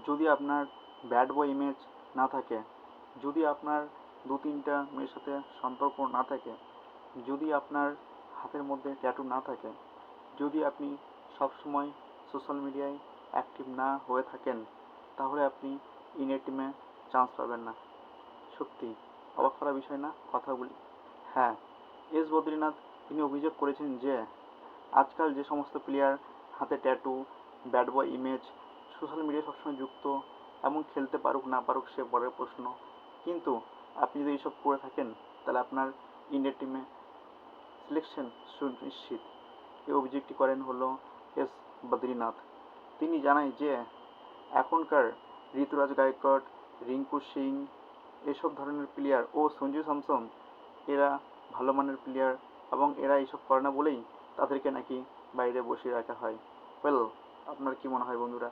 যদি আপনার bad boy image না থাকে, যদি আপনার 2-3টা মেয়ের সাথে সম্পর্ক না থাকে, যদি আপনার হাতের মধ্যে ট্যাটু না থাকে, যদি আপনি সবসময় সোশ্যাল মিডিয়ায় অ্যাক্টিভ না হয়ে থাকেন, তাহলে আপনি ইন্ডিয়া টিমে চান্স পাবেন না। সত্যি অবাক করা বিষয় না কথাগুলি? হ্যাঁ, এস বদ্রীনাথ তিনি অভিযোগ করেছেন যে আজকাল যে সমস্ত প্লেয়ার হাতে tattoo, bad boy image, social মিডিয়ায় সবসময় যুক্ত, এমন খেলতে পারুক না পারুক সে পরের প্রশ্ন, কিন্তু আপনি যদি এইসব করে থাকেন তাহলে আপনার ইন্ডিয়া টিমে সিলেকশন সুনিশ্চিত। এই অভিযোগটি করেন হলো এস বদ্রীনাথ। তিনি জানায় যে এখনকার ঋতুরাজ গায়কোয়াড়, রিঙ্কু সিং, এসব ধরনের প্লেয়ার ও সঞ্জু স্যামসন এরা ভালো মানের প্লেয়ার, এবং এরা এইসব করে না বলেই তাদেরকে নাকি বাইরে বসিয়ে রাখা হয়। ওয়েল, আপনার কি মনে হয় বন্ধুরা?